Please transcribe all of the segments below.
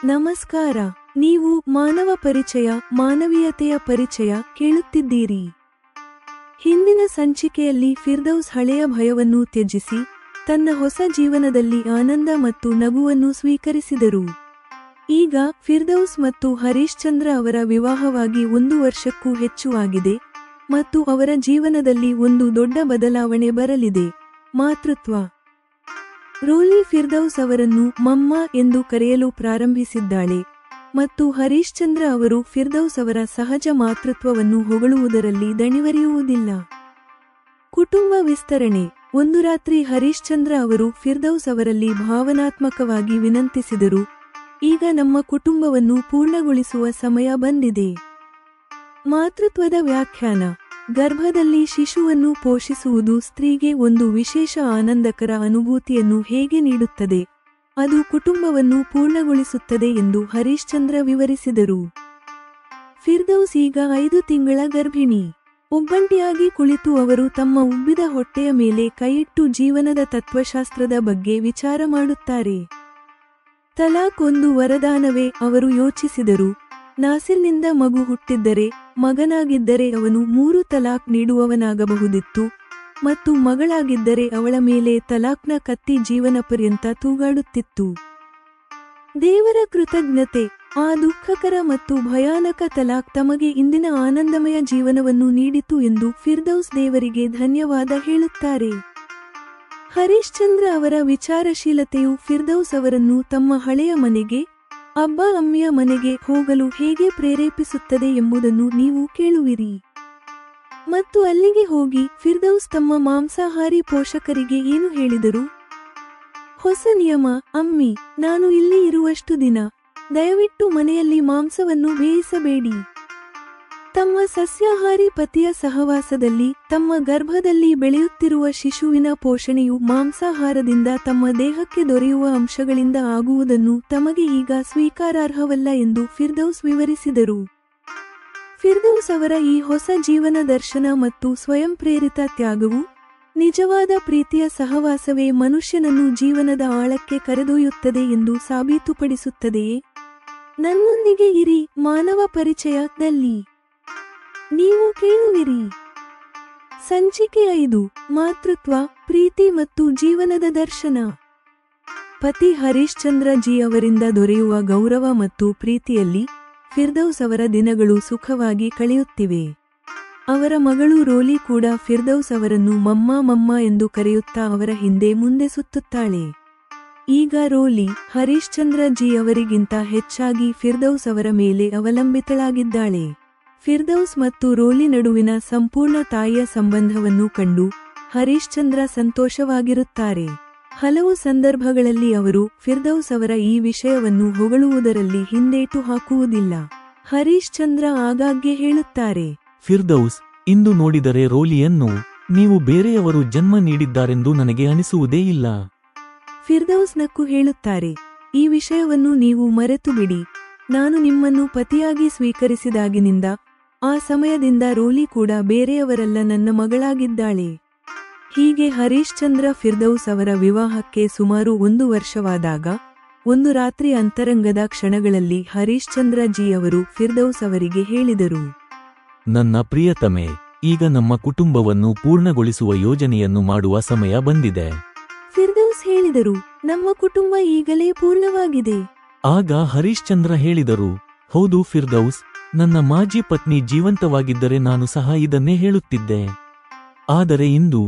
ನಮಸ್ಕಾರ. ನೀವು ಮಾನವ ಪರಿಚಯ, ಮಾನವೀಯತೆಯ ಪರಿಚಯ ಕೇಳುತ್ತಿದ್ದೀರಿ. ಹಿಂದಿನ ಸಂಚಿಕೆಯಲ್ಲಿ ಫಿರ್ದೌಸ್ ಹಳೆಯ ಭಯವನ್ನು ತ್ಯಜಿಸಿ ತನ್ನ ಹೊಸ ಜೀವನದಲ್ಲಿ ಆನಂದ ಮತ್ತು ನಗುವನ್ನು ಸ್ವೀಕರಿಸಿದರು. ಈಗ ಫಿರ್ದೌಸ್ ಮತ್ತು ಹರೀಶ್ ಚಂದ್ರ ಅವರ ವಿವಾಹವಾಗಿ 1 ವರ್ಷಕ್ಕೂ ಹೆಚ್ಚು ಆಗಿದೆ ಮತ್ತು ಅವರ ಜೀವನದಲ್ಲಿ ಒಂದು ದೊಡ್ಡ ಬದಲಾವಣೆ ಬರಲಿದೆ. ಮಾತೃತ್ವ. ರೋಲಿ ಫಿರ್ದೌಸ್ ಅವರನ್ನು ಮಮ್ಮ ಎಂದು ಕರೆಯಲು ಪ್ರಾರಂಭಿಸಿದ್ದಾಳೆ ಮತ್ತು ಹರೀಶ್ ಚಂದ್ರ ಅವರು ಫಿರ್ದೌಸ್ ಅವರ ಸಹಜ ಮಾತೃತ್ವವನ್ನು ಹೊಗಳುವುದರಲ್ಲಿ ದಣಿವರಿಯುವುದಿಲ್ಲ. ಕುಟುಂಬ ವಿಸ್ತರಣೆ. ಒಂದು ರಾತ್ರಿ ಹರೀಶ್ ಚಂದ್ರ ಅವರು ಫಿರ್ದೌಸ್ ಅವರಲ್ಲಿ ಭಾವನಾತ್ಮಕವಾಗಿ ವಿನಂತಿಸಿದರು, ಈಗ ನಮ್ಮ ಕುಟುಂಬವನ್ನು ಪೂರ್ಣಗೊಳಿಸುವ ಸಮಯ ಬಂದಿದೆ. ಮಾತೃತ್ವದ ವ್ಯಾಖ್ಯಾನ. ಗರ್ಭದಲ್ಲಿ ಶಿಶುವನ್ನು ಪೋಷಿಸುವುದು ಸ್ತ್ರೀಗೆ ಒಂದು ವಿಶೇಷ ಆನಂದಕರ ಅನುಭೂತಿಯನ್ನು ಹೇಗೆ ನೀಡುತ್ತದೆ, ಅದು ಕುಟುಂಬವನ್ನು ಪೂರ್ಣಗೊಳಿಸುತ್ತದೆ ಎಂದು ಹರೀಶ್ ಚಂದ್ರ ವಿವರಿಸಿದರು. ಫಿರ್ದೌಸ್ ಈಗ 5 ತಿಂಗಳ ಗರ್ಭಿಣಿ. ಒಬ್ಬಂಟಿಯಾಗಿ ಕುಳಿತು ಅವರು ತಮ್ಮ ಉಬ್ಬಿದ ಹೊಟ್ಟೆಯ ಮೇಲೆ ಕೈಯಿಟ್ಟು ಜೀವನದ ತತ್ವಶಾಸ್ತ್ರದ ಬಗ್ಗೆ ವಿಚಾರ ಮಾಡುತ್ತಾರೆ. ತಲಾಕ್ ಒಂದು ವರದಾನವೇ, ಅವರು ಯೋಚಿಸಿದರು. ನಾಸಿರ್ನಿಂದ ಮಗು ಹುಟ್ಟಿದ್ದರೆ, ಮಗನಾಗಿದ್ದರೆ ಅವನು 3 ತಲಾಕ್ ನೀಡುವವನಾಗಬಹುದಿತ್ತು ಮತ್ತು ಮಗಳಾಗಿದ್ದರೆ ಅವಳ ಮೇಲೆ ತಲಾಕ್ನ ಕತ್ತಿ ಜೀವನಪರ್ಯಂತ ತೂಗಾಡುತ್ತಿತ್ತು. ದೇವರ ಕೃತಜ್ಞತೆ. ಆ ದುಃಖಕರ ಮತ್ತು ಭಯಾನಕ ತಲಾಕ್ ತಮಗೆ ಇಂದಿನ ಆನಂದಮಯ ಜೀವನವನ್ನು ನೀಡಿತು ಎಂದು ಫಿರ್ದೌಸ್ ದೇವರಿಗೆ ಧನ್ಯವಾದ ಹೇಳುತ್ತಾರೆ. ಹರೀಶ್ ಚಂದ್ರ ಅವರ ವಿಚಾರಶೀಲತೆಯು ಫಿರ್ದೌಸ್ ಅವರನ್ನು ತಮ್ಮ ಹಳೆಯ ಮನೆಗೆ, ಅಬ್ಬ ಅಮ್ಮಿಯ ಮನೆಗೆ ಹೋಗಲು ಹೇಗೆ ಪ್ರೇರೇಪಿಸುತ್ತದೆ ಎಂಬುದನ್ನು ನೀವು ಕೇಳುವಿರಿ. ಮತ್ತು ಅಲ್ಲಿಗೆ ಹೋಗಿ ಫಿರ್ದೌಸ್ ತಮ್ಮ ಮಾಂಸಾಹಾರಿ ಪೋಷಕರಿಗೆ ಏನು ಹೇಳಿದರು? ಹೊಸ ನಿಯಮ, ಅಮ್ಮಿ, ನಾನು ಇಲ್ಲಿ ಇರುವಷ್ಟು ದಿನ ದಯವಿಟ್ಟು ಮನೆಯಲ್ಲಿ ಮಾಂಸವನ್ನು ಬೇಯಿಸಬೇಡಿ. ತಮ್ಮ ಸಸ್ಯಾಹಾರಿ ಪತಿಯ ಸಹವಾಸದಲ್ಲಿ ತಮ್ಮ ಗರ್ಭದಲ್ಲಿ ಬೆಳೆಯುತ್ತಿರುವ ಶಿಶುವಿನ ಪೋಷಣೆಯು ಮಾಂಸಾಹಾರದಿಂದ ತಮ್ಮ ದೇಹಕ್ಕೆ ದೊರೆಯುವ ಅಂಶಗಳಿಂದ ಆಗುವುದನ್ನು ತಮಗೆ ಈಗ ಸ್ವೀಕಾರಾರ್ಹವಲ್ಲ ಎಂದು ಫಿರ್ದೌಸ್ ವಿವರಿಸಿದರು. ಫಿರ್ದೌಸ್ ಅವರ ಈ ಹೊಸ ಜೀವನ ದರ್ಶನ ಮತ್ತು ಸ್ವಯಂ ಪ್ರೇರಿತ ತ್ಯಾಗವು, ನಿಜವಾದ ಪ್ರೀತಿಯ ಸಹವಾಸವೇ ಮನುಷ್ಯನನ್ನು ಜೀವನದ ಆಳಕ್ಕೆ ಕರೆದೊಯ್ಯುತ್ತದೆ ಎಂದು ಸಾಬೀತುಪಡಿಸುತ್ತದೆಯೇ? ನನ್ನೊಂದಿಗೆ ಇರಿ ಮಾನವ ಪರಿಚಯದಲ್ಲಿ ನೀವು ಕೇಳುವಿರಿ. ಸಂಚಿಕೆ 5. ಮಾತೃತ್ವ, ಪ್ರೀತಿ ಮತ್ತು ಜೀವನದ ದರ್ಶನ. ಪತಿ ಹರೀಶ್ ಚಂದ್ರ ಜಿ ಅವರಿಂದ ದೊರೆಯುವ ಗೌರವ ಮತ್ತು ಪ್ರೀತಿಯಲ್ಲಿ ಫಿರ್ದೌಸ್ ಅವರ ದಿನಗಳು ಸುಖವಾಗಿ ಕಳೆಯುತ್ತಿವೆ. ಅವರ ಮಗಳು ರೋಲಿ ಕೂಡ ಫಿರ್ದೌಸ್ ಅವರನ್ನು ಮಮ್ಮ ಎಂದು ಕರೆಯುತ್ತಾ ಅವರ ಹಿಂದೆ ಮುಂದೆ ಸುತ್ತುತ್ತಾಳೆ. ಈಗ ರೋಲಿ ಹರೀಶ್ ಚಂದ್ರ ಜಿ ಅವರಿಗಿಂತ ಹೆಚ್ಚಾಗಿ ಫಿರ್ದೌಸ್ ಅವರ ಮೇಲೆ ಅವಲಂಬಿತಳಾಗಿದ್ದಾಳೆ. ಫಿರ್ದೌಸ್ ಮತ್ತು ರೋಲಿ ನಡುವಿನ ಸಂಪೂರ್ಣ ತಾಯಿಯ ಸಂಬಂಧವನ್ನು ಕಂಡು ಹರೀಶ್ ಚಂದ್ರ ಸಂತೋಷವಾಗಿರುತ್ತಾರೆ. ಹಲವು ಸಂದರ್ಭಗಳಲ್ಲಿ ಅವರು ಫಿರ್ದೌಸ್ ಅವರ ಈ ವಿಷಯವನ್ನು ಹೊಗಳುವುದರಲ್ಲಿ ಹಿಂದೇಟು ಹಾಕುವುದಿಲ್ಲ. ಹರೀಶ್ ಚಂದ್ರ ಆಗಾಗ್ಗೆ ಹೇಳುತ್ತಾರೆ, ಫಿರ್ದೌಸ್, ಇಂದು ನೋಡಿದರೆ ರೋಲಿಯನ್ನು ನೀವು ಬೇರೆಯವರು ಜನ್ಮ ನೀಡಿದ್ದಾರೆಂದು ನನಗೆ ಅನಿಸುವುದೇ ಇಲ್ಲ. ಫಿರ್ದೌಸ್ ನಕ್ಕು ಹೇಳುತ್ತಾರೆ, ಈ ವಿಷಯವನ್ನು ನೀವು ಮರೆತು ಬಿಡಿ. ನಾನು ನಿಮ್ಮನ್ನು ಪತಿಯಾಗಿ ಸ್ವೀಕರಿಸಿದಾಗಿನಿಂದ ಆ ಸಮಯದಿಂದ ರೋಲಿ ಕೂಡ ಬೇರೆಯವರಲ್ಲ, ನನ್ನ ಮಗಳಾಗಿದ್ದಾಳೆ. ಹೀಗೆ ಹರೀಶ್ ಚಂದ್ರ ಫಿರ್ದೌಸ್ ಅವರ ವಿವಾಹಕ್ಕೆ ಸುಮಾರು 1 ವರ್ಷವಾದಾಗ ಒಂದು ರಾತ್ರಿ ಅಂತರಂಗದ ಕ್ಷಣಗಳಲ್ಲಿ ಹರೀಶ್ ಚಂದ್ರ ಜಿ ಅವರು ಫಿರ್ದೌಸ್ ಅವರಿಗೆ ಹೇಳಿದರು, ನನ್ನ ಪ್ರಿಯತಮೆ, ಈಗ ನಮ್ಮ ಕುಟುಂಬವನ್ನು ಪೂರ್ಣಗೊಳಿಸುವ ಯೋಜನೆಯನ್ನು ಮಾಡುವ ಸಮಯ ಬಂದಿದೆ. ಫಿರ್ದೌಸ್ ಹೇಳಿದರು, ನಮ್ಮ ಕುಟುಂಬ ಈಗಲೇ ಪೂರ್ಣವಾಗಿದೆ. ಆಗ ಹರೀಶ್ ಚಂದ್ರ ಹೇಳಿದರು, ಹೌದು ಫಿರ್ದೌಸ್, ನನ್ನ ಮಾಜಿ ಪತ್ನಿ ಜೀವಂತವಾಗಿದ್ದರೆ ನಾನು ಸಹ ಇದನ್ನೇ ಹೇಳುತ್ತಿದ್ದೆ. ಆದರೆ ಇಂದು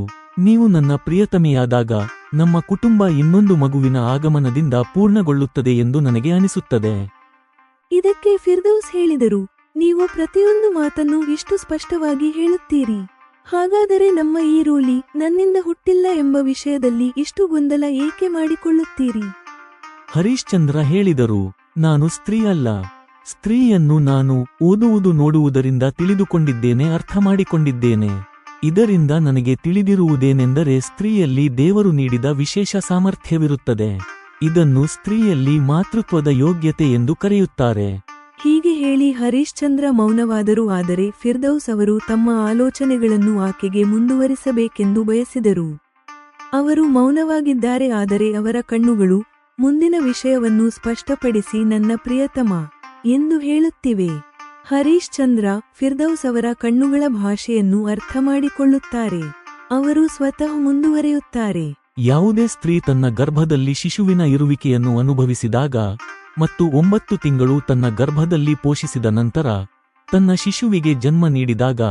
ನೀವು ನನ್ನ ಪ್ರಿಯತಮೆಯಾದಾಗ ನಮ್ಮ ಕುಟುಂಬ ಇನ್ನೊಂದು ಮಗುವಿನ ಆಗಮನದಿಂದ ಪೂರ್ಣಗೊಳ್ಳುತ್ತದೆ ಎಂದು ನನಗೆ ಅನಿಸುತ್ತದೆ. ಇದಕ್ಕೆ ಫಿರ್ದೌಸ್ ಹೇಳಿದರು, ನೀವು ಪ್ರತಿಯೊಂದು ಮಾತನ್ನು ಇಷ್ಟು ಸ್ಪಷ್ಟವಾಗಿ ಹೇಳುತ್ತೀರಿ. ಹಾಗಾದರೆ ನಮ್ಮ ಈ ರೋಲಿ ನನ್ನಿಂದ ಹುಟ್ಟಿಲ್ಲ ಎಂಬ ವಿಷಯದಲ್ಲಿ ಇಷ್ಟು ಗೊಂದಲ ಏಕೆ ಮಾಡಿಕೊಳ್ಳುತ್ತೀರಿ? ಹರೀಶ್ ಚಂದ್ರ ಹೇಳಿದರು, ನಾನು ಸ್ತ್ರೀ ಅಲ್ಲ. ಸ್ತ್ರೀಯನ್ನು ನಾನು ಓದುವುದು ನೋಡುವುದರಿಂದ ತಿಳಿದುಕೊಂಡಿದ್ದೇನೆ, ಅರ್ಥ ಮಾಡಿಕೊಂಡಿದ್ದೇನೆ. ಇದರಿಂದ ನನಗೆ ತಿಳಿದಿರುವುದೇನೆಂದರೆ ಸ್ತ್ರೀಯಲ್ಲಿ ದೇವರು ನೀಡಿದ ವಿಶೇಷ ಸಾಮರ್ಥ್ಯವಿರುತ್ತದೆ. ಇದನ್ನು ಸ್ತ್ರೀಯಲ್ಲಿ ಮಾತೃತ್ವದ ಯೋಗ್ಯತೆ ಎಂದು ಕರೆಯುತ್ತಾರೆ. ಹೀಗೆ ಹೇಳಿ ಹರೀಶ್ ಚಂದ್ರ ಮೌನವಾದರು. ಆದರೆ ಫಿರ್ದೌಸ್ ಅವರು ತಮ್ಮ ಆಲೋಚನೆಗಳನ್ನು ಆಕೆಗೆ ಮುಂದುವರಿಸಬೇಕೆಂದು ಬಯಸಿದರು. ಅವರು ಮೌನವಾಗಿದ್ದಾರೆ, ಆದರೆ ಅವರ ಕಣ್ಣುಗಳು ಮುಂದಿನ ವಿಷಯವನ್ನು ಸ್ಪಷ್ಟಪಡಿಸಿ ನನ್ನ ಪ್ರಿಯತಮ ಎಂದು ಹೇಳುತ್ತಿವೆ. ಹರೀಶ್ ಚಂದ್ರ ಫಿರ್ದೌಸ್ ಅವರ ಕಣ್ಣುಗಳ ಭಾಷೆಯನ್ನು ಅರ್ಥಮಾಡಿಕೊಳ್ಳುತ್ತಾರೆ. ಅವರು ಸ್ವತಃ ಮುಂದುವರೆಯುತ್ತಾರೆ. ಯಾವುದೇ ಸ್ತ್ರೀ ತನ್ನ ಗರ್ಭದಲ್ಲಿ ಶಿಶುವಿನ ಇರುವಿಕೆಯನ್ನು ಅನುಭವಿಸಿದಾಗ ಮತ್ತು 9 ತಿಂಗಳು ತನ್ನ ಗರ್ಭದಲ್ಲಿ ಪೋಷಿಸಿದ ನಂತರ ತನ್ನ ಶಿಶುವಿಗೆ ಜನ್ಮ ನೀಡಿದಾಗ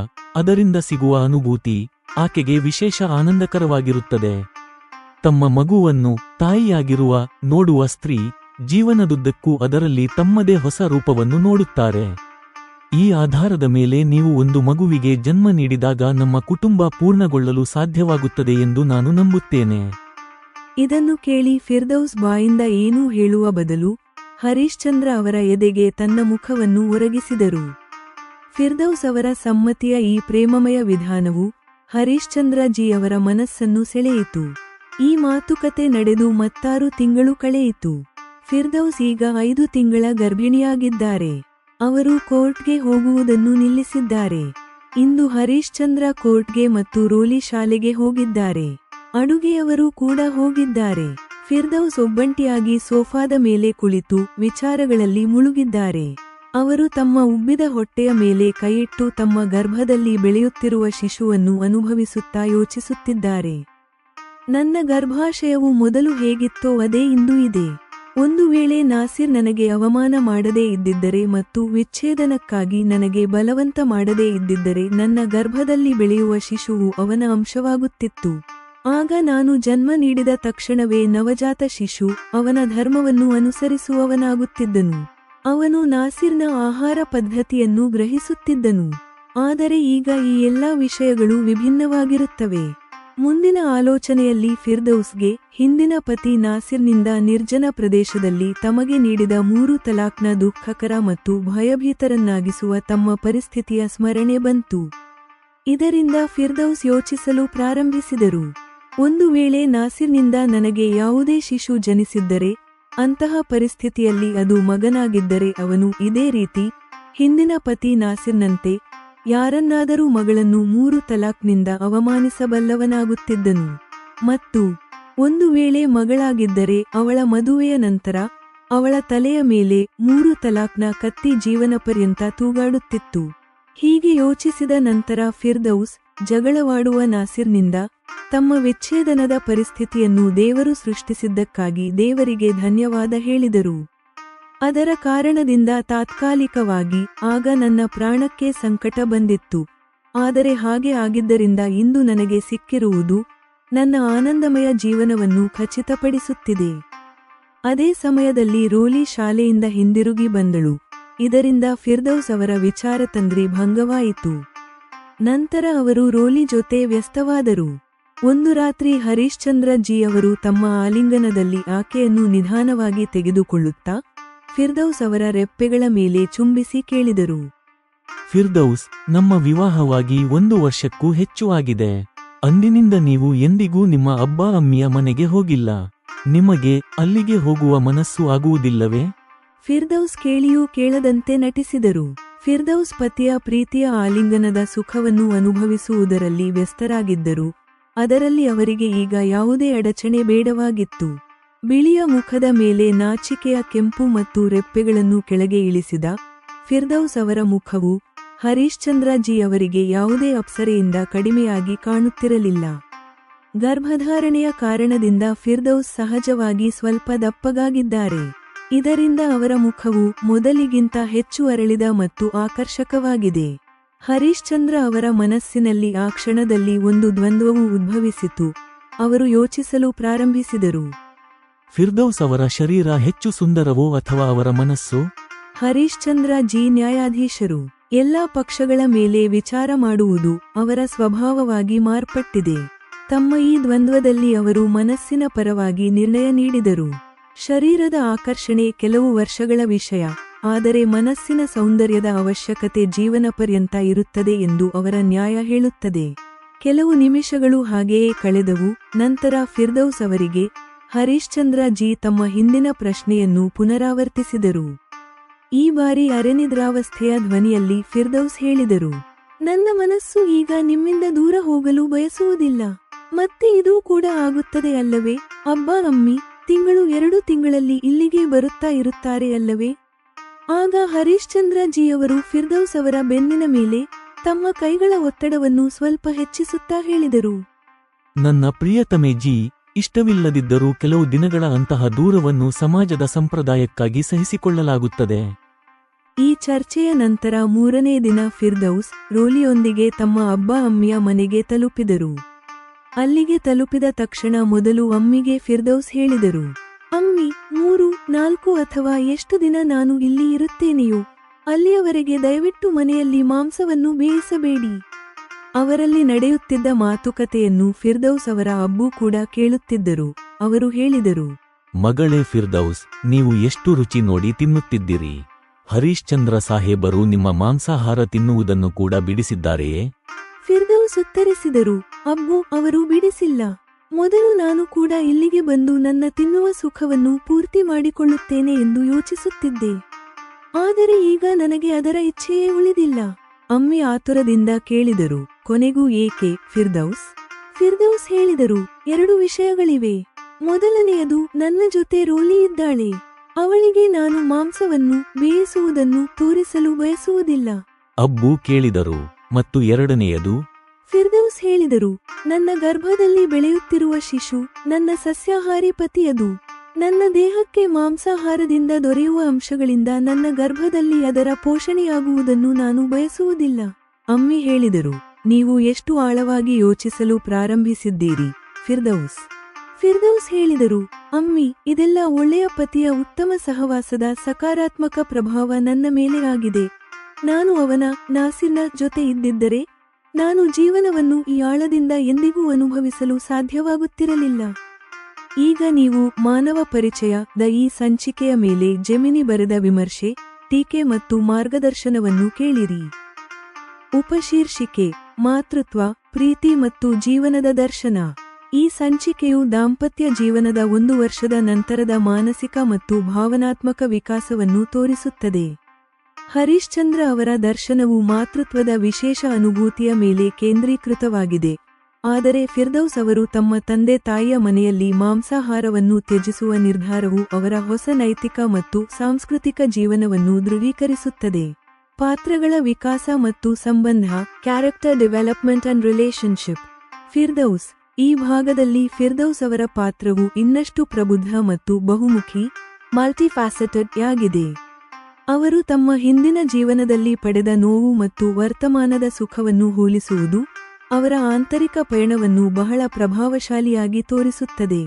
ಅದರಿಂದ ಸಿಗುವ ಅನುಭೂತಿ ಆಕೆಗೆ ವಿಶೇಷ ಆನಂದಕರವಾಗಿರುತ್ತದೆ. ತಮ್ಮ ಮಗುವನ್ನು ತಾಯಿಯಾಗಿರುವ ನೋಡುವ ಸ್ತ್ರೀ ಜೀವನದುದ್ದಕ್ಕೂ ಅದರಲ್ಲಿ ತಮ್ಮದೇ ಹೊಸ ರೂಪವನ್ನು ನೋಡುತ್ತಾರೆ. ಈ ಆಧಾರದ ಮೇಲೆ ನೀವು ಒಂದು ಮಗುವಿಗೆ ಜನ್ಮ ನೀಡಿದಾಗ ನಮ್ಮ ಕುಟುಂಬ ಪೂರ್ಣಗೊಳ್ಳಲು ಸಾಧ್ಯವಾಗುತ್ತದೆ ಎಂದು ನಾನು ನಂಬುತ್ತೇನೆ. ಇದನ್ನು ಕೇಳಿ ಫಿರ್ದೌಸ್ ಬಾಯಿಂದ ಏನೂ ಹೇಳುವ ಬದಲು ಹರೀಶ್ ಚಂದ್ರ ಅವರ ಎದೆಗೆ ತನ್ನ ಮುಖವನ್ನು ಒರಗಿಸಿದರು. ಫಿರ್ದೌಸ್ ಅವರ ಸಮ್ಮತಿಯ ಈ ಪ್ರೇಮಮಯ ವಿಧಾನವು ಹರೀಶ್ ಚಂದ್ರ ಜಿ ಅವರ ಮನಸ್ಸನ್ನು ಸೆಳೆಯಿತು. ಈ ಮಾತುಕತೆ ನಡೆದು 6 ತಿಂಗಳು ಕಳೆಯಿತು. ಫಿರ್ದೌಸ್ ಈಗ 5 ತಿಂಗಳ ಗರ್ಭಿಣಿಯಾಗಿದ್ದಾರೆ. ಅವರು ಕೋರ್ಟ್ಗೆ ಹೋಗುವುದನ್ನು ನಿಲ್ಲಿಸಿದ್ದಾರೆ. ಇಂದು ಹರೀಶ್ ಚಂದ್ರ ಕೋರ್ಟ್ಗೆ ಮತ್ತು ರೋಲಿ ಶಾಲೆಗೆ ಹೋಗಿದ್ದಾರೆ. ಅಡುಗೆಯವರು ಕೂಡ ಹೋಗಿದ್ದಾರೆ. ಫಿರ್ದೌಸ್ ಒಬ್ಬಂಟಿಯಾಗಿ ಸೋಫಾದ ಮೇಲೆ ಕುಳಿತು ವಿಚಾರಗಳಲ್ಲಿ ಮುಳುಗಿದ್ದಾರೆ. ಅವರು ತಮ್ಮ ಉಬ್ಬಿದ ಹೊಟ್ಟೆಯ ಮೇಲೆ ಕೈಯಿಟ್ಟು ತಮ್ಮ ಗರ್ಭದಲ್ಲಿ ಬೆಳೆಯುತ್ತಿರುವ ಶಿಶುವನ್ನು ಅನುಭವಿಸುತ್ತಾ ಯೋಚಿಸುತ್ತಿದ್ದಾರೆ. ನನ್ನ ಗರ್ಭಾಶಯವು ಮೊದಲು ಹೇಗಿತ್ತೋ ಅದೇ ಇಂದು ಇದೆ. ಒಂದು ವೇಳೆ ನಾಸಿರ್ ನನಗೆ ಅವಮಾನ ಮಾಡದೇ ಇದ್ದಿದ್ದರೆ ಮತ್ತು ವಿಚ್ಛೇದನಕ್ಕಾಗಿ ನನಗೆ ಬಲವಂತ ಮಾಡದೇ ಇದ್ದಿದ್ದರೆ ನನ್ನ ಗರ್ಭದಲ್ಲಿ ಬೆಳೆಯುವ ಶಿಶುವು ಅವನ ಅಂಶವಾಗುತ್ತಿತ್ತು. ಆಗ ನಾನು ಜನ್ಮ ನೀಡಿದ ತಕ್ಷಣವೇ ನವಜಾತ ಶಿಶು ಅವನ ಧರ್ಮವನ್ನು ಅನುಸರಿಸುವವನಾಗುತ್ತಿದ್ದನು. ಅವನು ನಾಸಿರ್ನ ಆಹಾರ ಪದ್ಧತಿಯನ್ನು ಗ್ರಹಿಸುತ್ತಿದ್ದನು. ಆದರೆ ಈಗ ಈ ಎಲ್ಲಾ ವಿಷಯಗಳು ವಿಭಿನ್ನವಾಗಿರುತ್ತವೆ. ಮುಂದಿನ ಆಲೋಚನೆಯಲ್ಲಿ ಫಿರ್ದೌಸ್ಗೆ ಹಿಂದಿನ ಪತಿ ನಾಸಿರ್ನಿಂದ ನಿರ್ಜನ ಪ್ರದೇಶದಲ್ಲಿ ತಮಗೆ ನೀಡಿದ 3 ತಲಾಕ್ನ ದುಃಖಕರ ಮತ್ತು ಭಯಭೀತರನ್ನಾಗಿಸುವ ತಮ್ಮ ಪರಿಸ್ಥಿತಿಯ ಸ್ಮರಣೆ ಬಂತು. ಇದರಿಂದ ಫಿರ್ದೌಸ್ ಯೋಚಿಸಲು ಪ್ರಾರಂಭಿಸಿದರು. ಒಂದು ವೇಳೆ ನಾಸಿರ್ನಿಂದ ನನಗೆ ಯಾವುದೇ ಶಿಶು ಜನಿಸಿದ್ದರೆ, ಅಂತಹ ಪರಿಸ್ಥಿತಿಯಲ್ಲಿ ಅದು ಮಗನಾಗಿದ್ದರೆ ಅವನು ಇದೇ ರೀತಿ ಹಿಂದಿನ ಪತಿ ನಾಸಿರ್ನಂತೆ ಯಾರನ್ನಾದರೂ ಮಗಳನ್ನು 3 ತಲಾಕ್ನಿಂದ ಅವಮಾನಿಸಬಲ್ಲವನಾಗುತ್ತಿದ್ದನು. ಮತ್ತು ಒಂದು ವೇಳೆ ಮಗಳಾಗಿದ್ದರೆ ಅವಳ ಮದುವೆಯ ನಂತರ ಅವಳ ತಲೆಯ ಮೇಲೆ 3 ತಲಾಕ್ನ ಕತ್ತಿ ಜೀವನಪರ್ಯಂತ ತೂಗಾಡುತ್ತಿತ್ತು. ಹೀಗೆ ಯೋಚಿಸಿದ ನಂತರ ಫಿರ್ದೌಸ್ ಜಗಳವಾಡುವ ನಾಸಿರ್ನಿಂದ ತಮ್ಮ ವಿಚ್ಛೇದನದ ಪರಿಸ್ಥಿತಿಯನ್ನು ದೇವರು ಸೃಷ್ಟಿಸಿದ್ದಕ್ಕಾಗಿ ದೇವರಿಗೆ ಧನ್ಯವಾದ ಹೇಳಿದರು. ಅದರ ಕಾರಣದಿಂದ ತಾತ್ಕಾಲಿಕವಾಗಿ ಆಗ ನನ್ನ ಪ್ರಾಣಕ್ಕೆ ಸಂಕಟ ಬಂದಿತ್ತು. ಆದರೆ ಹಾಗೆ ಆಗಿದ್ದರಿಂದ ಇಂದು ನನಗೆ ಸಿಕ್ಕಿರುವುದು ನನ್ನ ಆನಂದಮಯ ಜೀವನವನ್ನು ಖಚಿತಪಡಿಸುತ್ತಿದೆ. ಅದೇ ಸಮಯದಲ್ಲಿ ರೋಲಿ ಶಾಲೆಯಿಂದ ಹಿಂದಿರುಗಿ ಬಂದಳು. ಇದರಿಂದ ಫಿರ್ದೌಸ್ ಅವರ ವಿಚಾರತಂತ್ರಿ ಭಂಗವಾಯಿತು. ನಂತರ ಅವರು ರೋಲಿ ಜೊತೆ ವ್ಯಸ್ತವಾದರು. ಒಂದು ರಾತ್ರಿ ಹರೀಶ್ ಚಂದ್ರ ಜಿ ಅವರು ತಮ್ಮ ಆಲಿಂಗನದಲ್ಲಿ ಆಕೆಯನ್ನು ನಿಧಾನವಾಗಿ ತೆಗೆದುಕೊಳ್ಳುತ್ತಾ ಫಿರ್ದೌಸ್ ಅವರ ರೆಪ್ಪೆಗಳ ಮೇಲೆ ಚುಂಬಿಸಿ ಕೇಳಿದರು. ಫಿರ್ದೌಸ್, ನಮ್ಮ ವಿವಾಹವಾಗಿ 1 ವರ್ಷಕ್ಕೂ ಹೆಚ್ಚು ಆಗಿದೆ. ಅಂದಿನಿಂದ ನೀವು ಎಂದಿಗೂ ನಿಮ್ಮ ಅಬ್ಬಾ ಅಮ್ಮಿಯ ಮನೆಗೆ ಹೋಗಿಲ್ಲ. ನಿಮಗೆ ಅಲ್ಲಿಗೆ ಹೋಗುವ ಮನಸ್ಸು ಆಗುವುದಿಲ್ಲವೇ? ಫಿರ್ದೌಸ್ ಕೇಳಿಯೂ ಕೇಳದಂತೆ ನಟಿಸಿದರು. ಫಿರ್ದೌಸ್ ಪತಿಯ ಪ್ರೀತಿಯ ಆಲಿಂಗನದ ಸುಖವನ್ನು ಅನುಭವಿಸುವುದರಲ್ಲಿ ವ್ಯಸ್ತರಾಗಿದ್ದರು. ಅದರಲ್ಲಿ ಅವರಿಗೆ ಈಗ ಯಾವುದೇ ಅಡಚಣೆ ಬೇಡವಾಗಿತ್ತು. ಬಿಳಿಯ ಮುಖದ ಮೇಲೆ ನಾಚಿಕೆಯ ಕೆಂಪು ಮತ್ತು ರೆಪ್ಪೆಗಳನ್ನು ಕೆಳಗೆ ಇಳಿಸಿದ ಫಿರ್ದೌಸ್ ಅವರ ಮುಖವು ಹರೀಶ್ ಚಂದ್ರ ಜಿ ಅವರಿಗೆ ಯಾವುದೇ ಅಪ್ಸರೆಯಿಂದ ಕಡಿಮೆಯಾಗಿ ಕಾಣುತ್ತಿರಲಿಲ್ಲ. ಗರ್ಭಧಾರಣೆಯ ಕಾರಣದಿಂದ ಫಿರ್ದೌಸ್ ಸಹಜವಾಗಿ ಸ್ವಲ್ಪ ದಪ್ಪಗಾಗಿದ್ದಾರೆ. ಇದರಿಂದ ಅವರ ಮುಖವು ಮೊದಲಿಗಿಂತ ಹೆಚ್ಚು ಅರಳಿದ ಮತ್ತು ಆಕರ್ಷಕವಾಗಿದೆ. ಹರೀಶ್ ಚಂದ್ರ ಅವರ ಮನಸ್ಸಿನಲ್ಲಿ ಆ ಕ್ಷಣದಲ್ಲಿ ಒಂದು ದ್ವಂದ್ವವು ಉದ್ಭವಿಸಿತು. ಅವರು ಯೋಚಿಸಲು ಪ್ರಾರಂಭಿಸಿದರು. ಫಿರ್ದೌಸ್ ಅವರ ಶರೀರ ಹೆಚ್ಚು ಸುಂದರವೋ ಅಥವಾ ಅವರ ಮನಸ್ಸು? ಹರೀಶ್ ಚಂದ್ರ ಜಿ ನ್ಯಾಯಾಧೀಶರು. ಎಲ್ಲಾ ಪಕ್ಷಗಳ ಮೇಲೆ ವಿಚಾರ ಮಾಡುವುದು ಅವರ ಸ್ವಭಾವವಾಗಿ ಮಾರ್ಪಟ್ಟಿದೆ. ತಮ್ಮ ಈ ದ್ವಂದ್ವದಲ್ಲಿ ಅವರು ಮನಸ್ಸಿನ ಪರವಾಗಿ ನಿರ್ಣಯ ನೀಡಿದರು. ಶರೀರದ ಆಕರ್ಷಣೆ ಕೆಲವು ವರ್ಷಗಳ ವಿಷಯ, ಆದರೆ ಮನಸ್ಸಿನ ಸೌಂದರ್ಯದ ಅವಶ್ಯಕತೆ ಜೀವನ ಪರ್ಯಂತ ಇರುತ್ತದೆ ಎಂದು ಅವರ ನ್ಯಾಯ ಹೇಳುತ್ತದೆ. ಕೆಲವು ನಿಮಿಷಗಳು ಹಾಗೆಯೇ ಕಳೆದವು. ನಂತರ ಫಿರ್ದೌಸ್ ಅವರಿಗೆ ಹರೀಶ್ ಚಂದ್ರ ಜಿ ತಮ್ಮ ಹಿಂದಿನ ಪ್ರಶ್ನೆಯನ್ನು ಪುನರಾವರ್ತಿಸಿದರು. ಈ ಬಾರಿ ಅರೆನಿದ್ರಾವಸ್ಥೆಯ ಧ್ವನಿಯಲ್ಲಿ ಫಿರ್ದೌಸ್ ಹೇಳಿದರು, ನನ್ನ ಮನಸ್ಸು ಈಗ ನಿಮ್ಮಿಂದ ದೂರ ಹೋಗಲು ಬಯಸುವುದಿಲ್ಲ. ಮತ್ತೆ ಇದೂ ಕೂಡ ಆಗುತ್ತದೆ ಅಲ್ಲವೇ? ಅಬ್ಬಾ ಅಮ್ಮಿ, 2 ತಿಂಗಳಲ್ಲಿ ಇಲ್ಲಿಗೆ ಬರುತ್ತಾ ಇರುತ್ತಾರೆ ಅಲ್ಲವೇ? ಆಗ ಹರಿಶ್ಚಂದ್ರ ಜಿಯವರು ಫಿರ್ದೌಸ್ ಅವರ ಬೆನ್ನಿನ ಮೇಲೆ ತಮ್ಮ ಕೈಗಳ ಒತ್ತಡವನ್ನು ಸ್ವಲ್ಪ ಹೆಚ್ಚಿಸುತ್ತಾ ಹೇಳಿದರು. ನನ್ನ ಪ್ರಿಯತಮೆ ಜಿ, ಇಷ್ಟವಿಲ್ಲದಿದ್ದರೂ ಕೆಲವು ದಿನಗಳ ಅಂತಹ ದೂರವನ್ನು ಸಮಾಜದ ಸಂಪ್ರದಾಯಕ್ಕಾಗಿ ಸಹಿಸಿಕೊಳ್ಳಲಾಗುತ್ತದೆ. ಈ ಚರ್ಚೆಯ ನಂತರ 3ನೇ ದಿನ ಫಿರ್ದೌಸ್ ರೋಲಿಯೊಂದಿಗೆ ತಮ್ಮ ಅಬ್ಬ ಅಮ್ಮಿಯ ಮನೆಗೆ ತಲುಪಿದರು. ಅಲ್ಲಿಗೆ ತಲುಪಿದ ತಕ್ಷಣ ಮೊದಲು ಅಮ್ಮಿಗೆ ಫಿರ್ದೌಸ್ ಹೇಳಿದರು, ಅಮ್ಮಿ, 3, 4 ಅಥವಾ ಎಷ್ಟು ದಿನ ನಾನು ಇಲ್ಲಿ ಇರುತ್ತೇನೆಯೋ ಅಲ್ಲಿಯವರೆಗೆ ದಯವಿಟ್ಟು ಮನೆಯಲ್ಲಿ ಮಾಂಸವನ್ನು ಬೇಯಿಸಬೇಡಿ. ಅವರಲ್ಲಿ ನಡೆಯುತ್ತಿದ್ದ ಮಾತುಕತೆಯನ್ನು ಫಿರ್ದೌಸ್ ಅವರ ಅಬ್ಬು ಕೂಡ ಕೇಳುತ್ತಿದ್ದರು. ಅವರು ಹೇಳಿದರು, ಮಗಳೇ ಫಿರ್ದೌಸ್, ನೀವು ಎಷ್ಟು ರುಚಿ ನೋಡಿ ತಿನ್ನುತ್ತಿದ್ದೀರಿ. ಹರೀಶ್ಚಂದ್ರ ಸಾಹೇಬರು ನಿಮ್ಮ ಮಾಂಸಾಹಾರ ತಿನ್ನುವುದನ್ನು ಕೂಡ ಬಿಡಿಸಿದ್ದಾರೆಯೇ? ಫಿರ್ದೌಸ್ ಉತ್ತರಿಸಿದರು, ಅಬ್ಬು, ಅವರು ಬಿಡಿಸಿಲ್ಲ. ಮೊದಲು ನಾನು ಕೂಡ ಇಲ್ಲಿಗೆ ಬಂದು ನನ್ನ ತಿನ್ನುವ ಸುಖವನ್ನು ಪೂರ್ತಿ ಮಾಡಿಕೊಳ್ಳುತ್ತೇನೆ ಎಂದು ಯೋಚಿಸುತ್ತಿದ್ದೆ. ಆದರೆ ಈಗ ನನಗೆ ಅದರ ಇಚ್ಛೆಯೇ ಉಳಿದಿಲ್ಲ. ಅಮ್ಮಿ ಆತುರದಿಂದ ಕೇಳಿದರು, ಕೊನೆಗೂ ಏಕೆ ಫಿರ್ದೌಸ್? ಫಿರ್ದೌಸ್ ಹೇಳಿದರು, 2 ವಿಷಯಗಳಿವೆ. ಮೊದಲನೆಯದು, ನನ್ನ ಜೊತೆ ರೋಲಿ ಇದ್ದಾಳೆ. ಅವಳಿಗೆ ನಾನು ಮಾಂಸವನ್ನು ಬೇಯಿಸುವುದನ್ನು ತೋರಿಸಲು ಬಯಸುವುದಿಲ್ಲ. ಅಬ್ಬು ಕೇಳಿದರು, ಮತ್ತು ಎರಡನೆಯದು? ಫಿರ್ದೌಸ್ ಹೇಳಿದರು, ನನ್ನ ಗರ್ಭದಲ್ಲಿ ಬೆಳೆಯುತ್ತಿರುವ ಶಿಶು ನನ್ನ ಸಸ್ಯಾಹಾರಿ ಪತಿಯದು. ನನ್ನ ದೇಹಕ್ಕೆ ಮಾಂಸಾಹಾರದಿಂದ ದೊರೆಯುವ ಅಂಶಗಳಿಂದ ನನ್ನ ಗರ್ಭದಲ್ಲಿ ಅದರ ಪೋಷಣೆಯಾಗುವುದನ್ನು ನಾನು ಬಯಸುವುದಿಲ್ಲ. ಅಮ್ಮಿ ಹೇಳಿದರು, ನೀವು ಎಷ್ಟು ಆಳವಾಗಿ ಯೋಚಿಸಲು ಪ್ರಾರಂಭಿಸಿದ್ದೀರಿ ಫಿರ್ದೌಸ್. ಫಿರ್ದೌಸ್ ಹೇಳಿದರು, ಅಮ್ಮಿ, ಇದೆಲ್ಲ ಒಳ್ಳೆಯ ಪತಿಯ ಉತ್ತಮ ಸಹವಾಸದ ಸಕಾರಾತ್ಮಕ ಪ್ರಭಾವ ನನ್ನ ಮೇಲೆ ಆಗಿದೆ. ನಾನು ಅವನ ನಾಸಿರ್ನ ಜೊತೆ ಇದ್ದಿದ್ದರೆ ನಾನು ಜೀವನವನ್ನು ಈ ಆಳದಿಂದ ಎಂದಿಗೂ ಅನುಭವಿಸಲು ಸಾಧ್ಯವಾಗುತ್ತಿರಲಿಲ್ಲ. ಈಗ ನೀವು ಮಾನವ ಪರಿಚಯದ ಈ ಸಂಚಿಕೆಯ ಮೇಲೆ ಜೆಮಿನಿ ಬರೆದ ವಿಮರ್ಶೆ, ಟೀಕೆ ಮತ್ತು ಮಾರ್ಗದರ್ಶನವನ್ನು ಕೇಳಿರಿ. ಉಪಶೀರ್ಷಿಕೆ: ಮಾತೃತ್ವ, ಪ್ರೀತಿ ಮತ್ತು ಜೀವನದ ದರ್ಶನ. ಈ ಸಂಚಿಕೆಯು ದಾಂಪತ್ಯ ಜೀವನದ 1 ವರ್ಷದ ನಂತರದ ಮಾನಸಿಕ ಮತ್ತು ಭಾವನಾತ್ಮಕ ವಿಕಾಸವನ್ನು ತೋರಿಸುತ್ತದೆ. ಹರೀಶ್ಚಂದ್ರ ಅವರ ದರ್ಶನವು ಮಾತೃತ್ವದ ವಿಶೇಷ ಅನುಭೂತಿಯ ಮೇಲೆ ಕೇಂದ್ರೀಕೃತವಾಗಿದೆ. ಆದರೆ ಫಿರ್ದೌಸ್ ಅವರು ತಮ್ಮ ತಂದೆ ತಾಯಿಯ ಮನೆಯಲ್ಲಿ ಮಾಂಸಾಹಾರವನ್ನು ತ್ಯಜಿಸುವ ನಿರ್ಧಾರವು ಅವರ ಹೊಸ ನೈತಿಕ ಮತ್ತು ಸಾಂಸ್ಕೃತಿಕ ಜೀವನವನ್ನು ದೃಢೀಕರಿಸುತ್ತದೆ. ಪಾತ್ರಗಳ ವಿಕಾಸ ಮತ್ತು ಸಂಬಂಧ: character development and relationship. Firdaus. ಈ ಭಾಗದಲ್ಲಿ ಫಿರ್ದೌಸ್ ಅವರ ಪಾತ್ರವು ಇನ್ನಷ್ಟು ಪ್ರಬುದ್ಧ ಮತ್ತು ಬಹುಮುಖಿ ಮಲ್ಟಿಫ್ಯಾಸೆಟೆಡ್ ಯಾಗಿದೆ. ಅವರು ತಮ್ಮ ಹಿಂದಿನ ಜೀವನದಲ್ಲಿ ಪಡೆದ ನೋವು ಮತ್ತು ವರ್ತಮಾನದ ಸುಖವನ್ನು ಹೋಲಿಸುವುದು ಅವರ ಆಂತರಿಕ ಪಯಣವನ್ನು ಬಹಳ ಪ್ರಭಾವಶಾಲಿಯಾಗಿ ತೋರಿಸುತ್ತದೆ.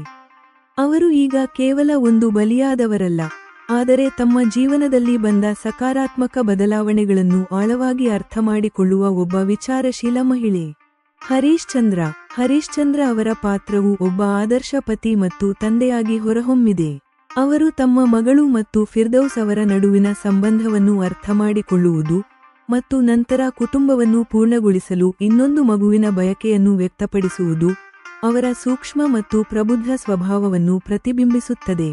ಅವರು ಈಗ ಕೇವಲ ಒಂದು ಬಲಿಯಾದವರಲ್ಲ, ಆದರೆ ತಮ್ಮ ಜೀವನದಲ್ಲಿ ಬಂದ ಸಕಾರಾತ್ಮಕ ಬದಲಾವಣೆಗಳನ್ನು ಆಳವಾಗಿ ಅರ್ಥಮಾಡಿಕೊಳ್ಳುವ ಒಬ್ಬ ವಿಚಾರಶೀಲ ಮಹಿಳೆ. ಹರೀಶ್ಚಂದ್ರ ಅವರ ಪಾತ್ರವು ಒಬ್ಬ ಆದರ್ಶ ಪತಿ ಮತ್ತು ತಂದೆಯಾಗಿ ಹೊರಹೊಮ್ಮಿದೆ. ಅವರು ತಮ್ಮ ಮಗಳು ಮತ್ತು ಫಿರ್ದೌಸ್ ಅವರ ನಡುವಿನ ಸಂಬಂಧವನ್ನು ಅರ್ಥಮಾಡಿಕೊಳ್ಳುವುದು ಮತ್ತು ನಂತರ ಕುಟುಂಬವನ್ನು ಪೂರ್ಣಗೊಳಿಸಲು ಇನ್ನೊಂದು ಮಗುವಿನ ಬಯಕೆಯನ್ನು ವ್ಯಕ್ತಪಡಿಸುವುದು ಅವರ ಸೂಕ್ಷ್ಮ ಮತ್ತು ಪ್ರಬುದ್ಧ ಸ್ವಭಾವವನ್ನು ಪ್ರತಿಬಿಂಬಿಸುತ್ತದೆ.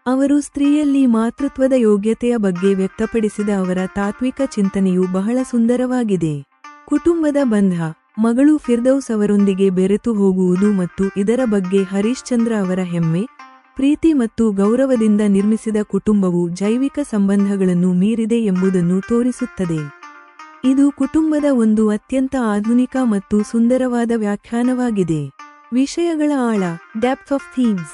ಅವರು ಸ್ತ್ರೀಯಲ್ಲಿ ಮಾತೃತ್ವದ ಯೋಗ್ಯತೆಯ ಬಗ್ಗೆ ವ್ಯಕ್ತಪಡಿಸಿದ ಅವರ ತಾತ್ವಿಕ ಚಿಂತನೆಯು ಬಹಳ ಸುಂದರವಾಗಿದೆ. ಕುಟುಂಬದ ಬಂಧ: ಮಗಳು ಫಿರ್ದೌಸ್ ಅವರೊಂದಿಗೆ ಬೆರೆತು ಹೋಗುವುದು ಮತ್ತು ಇದರ ಬಗ್ಗೆ ಹರೀಶ್ಚಂದ್ರ ಅವರ ಹೆಮ್ಮೆ, ಪ್ರೀತಿ ಮತ್ತು ಗೌರವದಿಂದ ನಿರ್ಮಿಸಿದ ಕುಟುಂಬವು ಜೈವಿಕ ಸಂಬಂಧಗಳನ್ನು ಮೀರಿದೆ ಎಂಬುದನ್ನು ತೋರಿಸುತ್ತದೆ. ಇದು ಕುಟುಂಬದ ಒಂದು ಅತ್ಯಂತ ಆಧುನಿಕ ಮತ್ತು ಸುಂದರವಾದ ವ್ಯಾಖ್ಯಾನವಾಗಿದೆ. ವಿಷಯಗಳ ಆಳ: ಡೆಪ್ತ್ ಆಫ್ ಥೀಮ್ಸ್.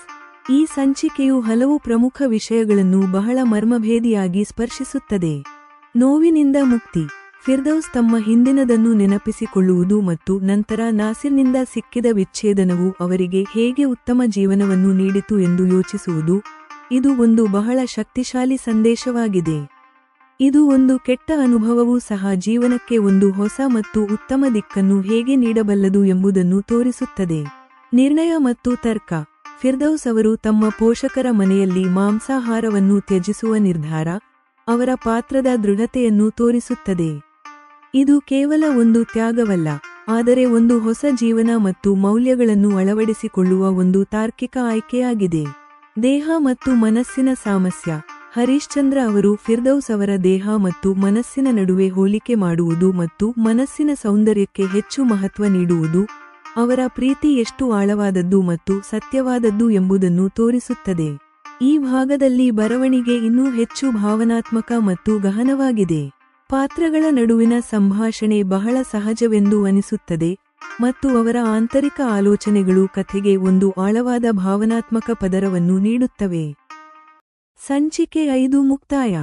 ಈ ಸಂಚಿಕೆಯು ಹಲವು ಪ್ರಮುಖ ವಿಷಯಗಳನ್ನು ಬಹಳ ಮರ್ಮಭೇದಿಯಾಗಿ ಸ್ಪರ್ಶಿಸುತ್ತದೆ. ನೋವಿನಿಂದ ಮುಕ್ತಿ: ಫಿರ್ದೌಸ್ ತಮ್ಮ ಹಿಂದಿನದನ್ನು ನೆನಪಿಸಿಕೊಳ್ಳುವುದು ಮತ್ತು ನಂತರ ನಾಸಿರ್ನಿಂದ ಸಿಕ್ಕಿದ ವಿಚ್ಛೇದನವು ಅವರಿಗೆ ಹೇಗೆ ಉತ್ತಮ ಜೀವನವನ್ನು ನೀಡಿತು ಎಂದು ಯೋಚಿಸುವುದು. ಇದು ಒಂದು ಬಹಳ ಶಕ್ತಿಶಾಲಿ ಸಂದೇಶವಾಗಿದೆ. ಇದು ಒಂದು ಕೆಟ್ಟ ಅನುಭವವೂ ಸಹ ಜೀವನಕ್ಕೆ ಒಂದು ಹೊಸ ಮತ್ತು ಉತ್ತಮ ದಿಕ್ಕನ್ನು ಹೇಗೆ ನೀಡಬಲ್ಲದು ಎಂಬುದನ್ನು ತೋರಿಸುತ್ತದೆ. ನಿರ್ಣಯ ಮತ್ತು ತರ್ಕ: ಫಿರ್ದೌಸ್ ಅವರು ತಮ್ಮ ಪೋಷಕರ ಮನೆಯಲ್ಲಿ ಮಾಂಸಾಹಾರವನ್ನು ತ್ಯಜಿಸುವ ನಿರ್ಧಾರ ಅವರ ಪಾತ್ರದ ದೃಢತೆಯನ್ನು ತೋರಿಸುತ್ತದೆ. ಇದು ಕೇವಲ ಒಂದು ತ್ಯಾಗವಲ್ಲ, ಆದರೆ ಒಂದು ಹೊಸ ಜೀವನ ಮತ್ತು ಮೌಲ್ಯಗಳನ್ನು ಅಳವಡಿಸಿಕೊಳ್ಳುವ ಒಂದು ತಾರ್ಕಿಕ ಆಯ್ಕೆಯಾಗಿದೆ. ದೇಹ ಮತ್ತು ಮನಸ್ಸಿನ ಸಾಮರಸ್ಯ: ಹರೀಶ್ಚಂದ್ರ ಅವರು ಫಿರ್ದೌಸ್ ಅವರ ದೇಹ ಮತ್ತು ಮನಸ್ಸಿನ ನಡುವೆ ಹೋಲಿಕೆ ಮಾಡುವುದು ಮತ್ತು ಮನಸ್ಸಿನ ಸೌಂದರ್ಯಕ್ಕೆ ಹೆಚ್ಚು ಮಹತ್ವ ನೀಡುವುದು ಅವರ ಪ್ರೀತಿ ಎಷ್ಟು ಆಳವಾದದ್ದು ಮತ್ತು ಸತ್ಯವಾದದ್ದು ಎಂಬುದನ್ನು ತೋರಿಸುತ್ತದೆ. ಈ ಭಾಗದಲ್ಲಿ ಬರವಣಿಗೆ ಇನ್ನೂ ಹೆಚ್ಚು ಭಾವನಾತ್ಮಕ ಮತ್ತು ಗಹನವಾಗಿದೆ. ಪಾತ್ರಗಳ ನಡುವಿನ ಸಂಭಾಷಣೆ ಬಹಳ ಸಹಜವೆಂದು ಅನಿಸುತ್ತದೆ ಮತ್ತು ಅವರ ಆಂತರಿಕ ಆಲೋಚನೆಗಳು ಕಥೆಗೆ ಒಂದು ಆಳವಾದ ಭಾವನಾತ್ಮಕ ಪದರವನ್ನು ನೀಡುತ್ತವೆ. ಸಂಚಿಕೆ 5 ಮುಕ್ತಾಯ.